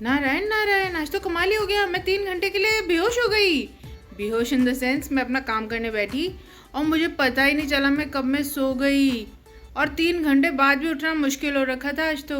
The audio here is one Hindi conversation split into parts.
नारायण नारायण, आज तो कमाल ही हो गया। मैं 3 घंटे के लिए बेहोश हो गई। बेहोश इन द सेंस मैं अपना काम करने बैठी और मुझे पता ही नहीं चला मैं कब में सो गई, और 3 घंटे बाद भी उठना मुश्किल हो रखा था आज तो।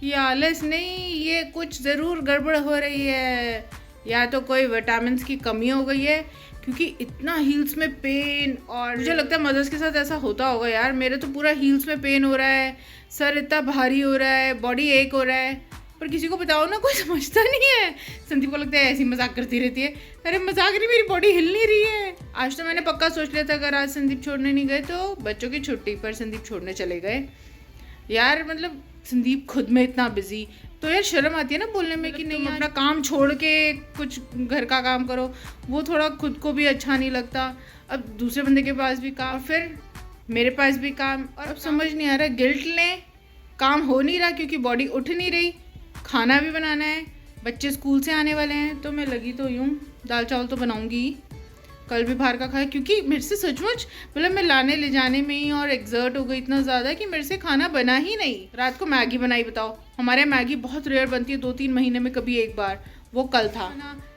ये आलस नहीं, ये कुछ ज़रूर गड़बड़ हो रही है। या तो कोई विटामिन्स की कमी हो गई है, क्योंकि इतना हील्स में पेन, और मुझे लगता है मदर्स के साथ ऐसा होता होगा यार। मेरे तो पूरा हील्स में पेन हो रहा है, सर इतना भारी हो रहा है, बॉडी एक हो रहा है, पर किसी को बताओ ना कोई समझता नहीं है। संदीप को लगता है ऐसी मजाक करती रहती है। अरे मजाक नहीं, मेरी बॉडी हिल नहीं रही है। आज तो मैंने पक्का सोच लिया था अगर आज संदीप छोड़ने नहीं गए तो बच्चों की छुट्टी पर संदीप छोड़ने चले गए। यार मतलब संदीप खुद में इतना बिजी, तो यार शर्म आती है ना बोलने में कि नहीं अपना काम छोड़ के कुछ घर का काम करो। वो थोड़ा खुद को भी अच्छा नहीं लगता। अब दूसरे बंदे के पास भी काम, फिर मेरे पास भी काम, और अब समझ नहीं आ रहा गिल्ट लें, काम हो नहीं रहा क्योंकि बॉडी उठ नहीं रही, खाना भी बनाना है, बच्चे स्कूल से आने वाले हैं, तो मैं लगी तो यूँ दाल चावल तो बनाऊंगी। कल भी बाहर का खाया क्योंकि मेरे से सचमुच मतलब मैं लाने ले जाने में ही और एग्जर्ट हो गई इतना ज़्यादा कि मेरे से खाना बना ही नहीं। रात को मैगी बनाई, बताओ हमारे यहाँ मैगी बहुत रेयर बनती है, 2-3 महीने में कभी एक बार, वो कल था।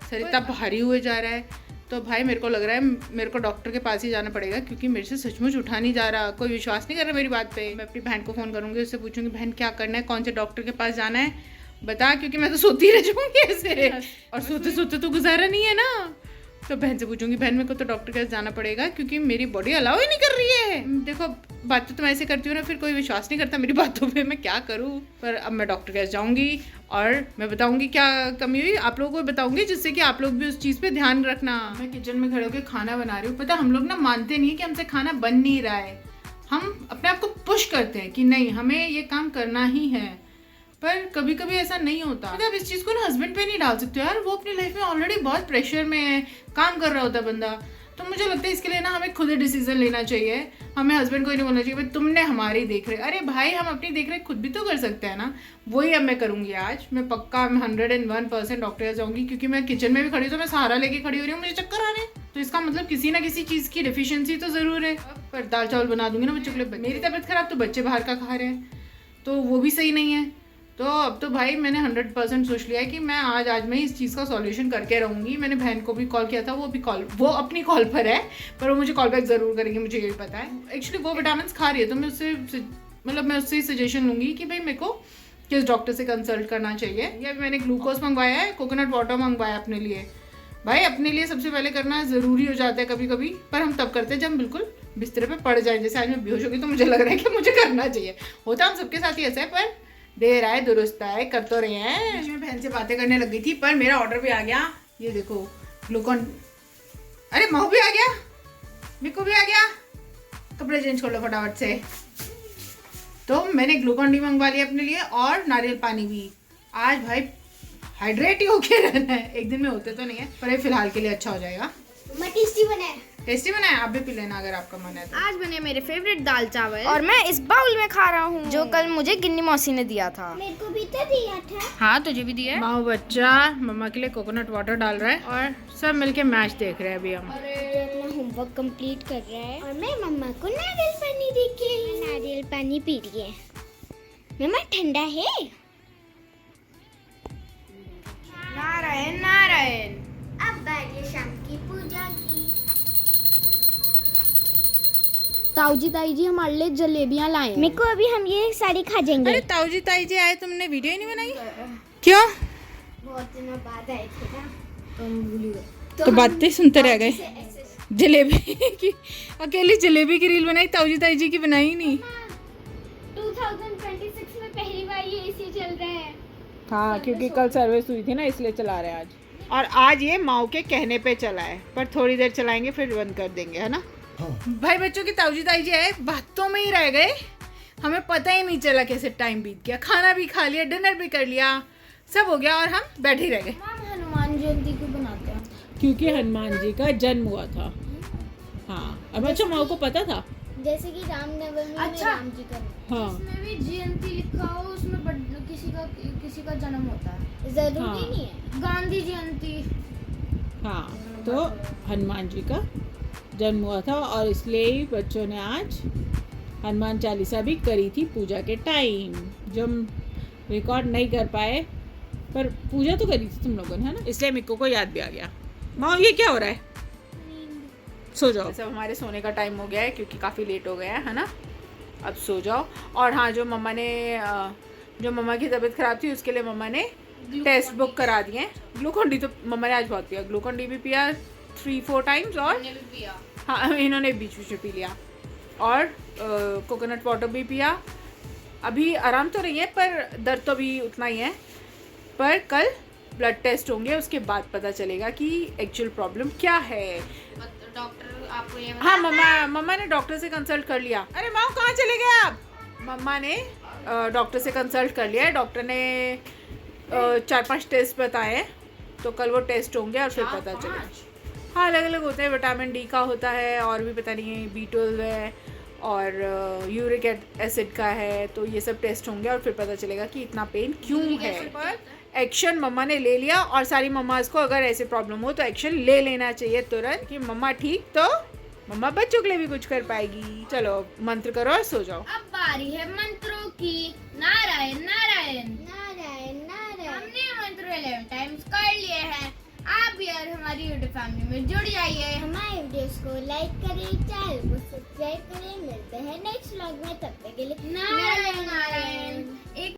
सर इतना भारी हुए जा रहा है, तो भाई मेरे को लग रहा है मेरे को डॉक्टर के पास ही जाना पड़ेगा, क्योंकि मेरे से सचमुच उठा नहीं जा रहा। कोई विश्वास नहीं कर रहा मेरी बात पे। मैं अपनी बहन को फ़ोन करूँगी, उससे पूछूंगी बहन क्या करना है, कौन से डॉक्टर के पास जाना है बता, क्योंकि मैं तो सोती रह जाऊँगी ऐसे, और सोते सोते तो गुजारा नहीं है ना। तो बहन से पूछूंगी बहन मेरे को तो डॉक्टर के पास जाना पड़ेगा क्योंकि मेरी बॉडी अलाउ ही नहीं कर रही है। देखो बातें तो मैं ऐसे करती हूँ ना, फिर कोई विश्वास नहीं करता मेरी बातों पे, मैं क्या करूँ। पर अब मैं डॉक्टर के पास जाऊँगी और मैं बताऊँगी क्या कमी हुई, आप लोगों को बताऊँगी, जिससे कि आप लोग भी उस चीज़ पे ध्यान रखना। मैं किचन में खड़े होकर खाना बना रही हूँ। पता हम लोग ना मानते नहीं है कि हमसे खाना बन नहीं रहा है। हम अपने आप को पुश करते हैं कि नहीं हमें ये काम करना ही है, पर कभी कभी ऐसा नहीं होता। मतलब आप इस चीज़ को ना हस्बैंड पे नहीं डाल सकते यार, वो अपनी लाइफ में ऑलरेडी बहुत प्रेशर में है, काम कर रहा होता है बंदा। तो मुझे लगता है इसके लिए ना हमें खुद ही डिसीजन लेना चाहिए। हमें हस्बैंड को ही नहीं बोलना चाहिए भाई तुमने हमारी देख रेख। अरे भाई हम अपनी देख रेख खुद भी तो कर सकते हैं ना। वही अब मैं करूँगी आज। मैं पक्का 101% डॉक्टर के जाऊँगी, क्योंकि मैं किचन में भी खड़ी हूँ तो मैं सहारा लेके खड़ी हो रही हूँ, मुझे चक्कर आ रहे हैं। तो इसका मतलब किसी ना किसी चीज़ की डिफिशियंसी तो ज़रूर है। पर दाल चावल बना दूंगी ना बच्चों के लिए। मेरी तबीयत खराब तो बच्चे बाहर का खा रहे हैं, तो वो भी सही नहीं है। तो अब तो भाई मैंने 100% सोच लिया है कि मैं आज में इस चीज़ का सॉल्यूशन करके रहूँगी। मैंने बहन को भी कॉल किया था, वो अपनी कॉल पर है, पर वो मुझे कॉल बैक ज़रूर करेंगे, मुझे यही पता है। एक्चुअली वो विटामिन खा रही है, तो मैं उससे ही सजेशन लूँगी कि भाई मेरे को किस डॉक्टर से कंसल्ट करना चाहिए। या मैंने ग्लूकोज मंगवाया है, कोकोनट वाटर मंगवाया अपने लिए। भाई अपने लिए सबसे पहले करना ज़रूरी हो जाता है कभी कभी, पर हम तब करते हैं जब हम बिल्कुल बिस्तर पे पड़ जाए। जैसे आज मैं बेहोश हो गई तो मुझे लग रहा है कि मुझे करना चाहिए। होता हम सबके साथ ही ऐसा है, पर देर आए दुरुस्त आए, कर तो रहे हैं। मैं बहन से बातें करने लग गई थी, पर मेरा ऑर्डर भी आ गया। ये देखो ग्लूकॉन, अरे महू भी आ गया, मेरे को भी आ गया। कपड़े चेंज कर लो फटाफट से। तो मैंने ग्लूकॉन डी मंगवा लिया अपने लिए, और नारियल पानी भी। आज भाई हाइड्रेट ही होके रहना है। एक दिन में होते तो नहीं है, पर ये फिलहाल के लिए अच्छा हो जाएगा। टेस्टी बना है। टेस्टी बना है, आप भी पी लेना अगर आपका मन है तो। आज बने मेरे फेवरेट दाल चावल, और मैं इस बाउल में खा रहा हूँ, जो कल मुझे गिन्नी मौसी ने दिया था। मेरे को भी तो दिया था। हाँ तुझे भी दिया है। माँ बच्चा मम्मा के लिए कोकोनट वाटर डाल रहा है, और सब मिलके मैच देख रहे हैं अभी हम। अपना होमवर्क कंप्लीट कर रहा है, और मैं मम्मा को नारियल पानी देके नारियल पानी पी लिए। मम्मा ठंडा है। नारायण नारायण। अब बारी शाम की पूजा की। ताऊ जी हमारे लिए जलेबियाँ लाए। मेरे को अभी हम ये सारी खा जाएंगे। अरे ताऊ जी आए, तुमने वीडियो ही नहीं बनाई क्यों? बहुत दिनों बाद आए थे ना, तुम भूल गए तो बातें सुनते रह गए। जलेबी की अकेली जलेबी की रील बनाई, ताऊ जी की बनाई ही नहीं। 2026 में पहली बार ये एसी चल रहा है। हाँ क्योंकि कल सर्विस हुई थी ना, इसलिए चला रहे हैं आज। और आज ये माओ के कहने पे चला है, पर थोड़ी देर चलाएंगे फिर बंद कर देंगे, है ना। भाई बच्चों की ताऊ जी आए, बातों में ही रह गए। हमें पता ही नहीं चला कैसे टाइम बीत गया। खाना भी खा लिया, डिनर भी कर लिया, सब हो गया, और हम बैठे ही रह गए। हनुमान जयंती क्यों बनाते हैं? क्योंकि हनुमान जी का जन्म हुआ था। हाँ अब अच्छा माओ को पता था। जैसे कि रामनवमी में अच्छा। राम जी का। हाँ इसमें भी जयंती लिखा हो, उसमें किसी का जन्म होता है। जरूरी हाँ। नहीं है। गांधी जयंती। हाँ तो हनुमान जी का जन्म हुआ था, और इसलिए ही बच्चों ने आज हनुमान चालीसा भी करी थी पूजा के टाइम, जो हम रिकॉर्ड नहीं कर पाए पर पूजा तो करी थी तुम लोगों ने, है ना, इसलिए मिक्को को याद भी आ गया। माँ ये क्या हो रहा है? सो जाओ। सब हमारे सोने का टाइम हो गया है क्योंकि काफ़ी लेट हो गया है ना, अब सो जाओ। और हाँ, जो मम्मा की तबीयत ख़राब थी उसके लिए मम्मा ने टेस्ट बुक करा दिए। ग्लूकोन डी तो मम्मा ने आज बहुत पिया, ग्लूकोन डी भी पिया 3-4 टाइम्स, और हाँ इन्होंने बीच बीच में पी लिया, और कोकोनट वाटर भी पिया। अभी आराम तो नहीं है पर दर्द तो अभी उतना ही है, पर कल ब्लड टेस्ट होंगे, उसके बाद पता चलेगा कि एक्चुअल प्रॉब्लम क्या है। डॉक्टर आपको ये हाँ, मम्मा ने डॉक्टर से कंसल्ट कर लिया। अरे माँ कहाँ चले गए आप? मम्मा ने डॉक्टर से कंसल्ट कर लिया है, डॉक्टर ने 4-5 टेस्ट बताए हैं, तो कल वो टेस्ट होंगे और फिर पता चलेगा। हाँ, अलग अलग होते हैं, विटामिन डी का होता है, और भी पता नहीं B12 है, और यूरिक एसिड का है, तो ये सब टेस्ट होंगे और फिर पता चलेगा कि इतना पेन क्यों है। पर एक्शन मम्मा ने ले लिया, और सारी मम्मास को अगर ऐसे प्रॉब्लम हो तो एक्शन ले लेना चाहिए तुरंत, कि मम्मा ठीक तो मम्मा बच्चों के लिए भी कुछ कर पाएगी। चलो मंत्र करो और सो जाओ। अब बारी है मंत्रों की। नारायण नारायण नारायण नारायण। हमने मंत्र 11 टाइम्स कर लिए हैं। आप भी यार हमारी यूट्यूब फैमिली में जुड़ जाइए। हमारे वीडियोस को लाइक करें, चैनल को सब्सक्राइब करें। मिलते हैं नेक्स्ट व्लॉग में, तब तक के लिए नारायण नारायण। एक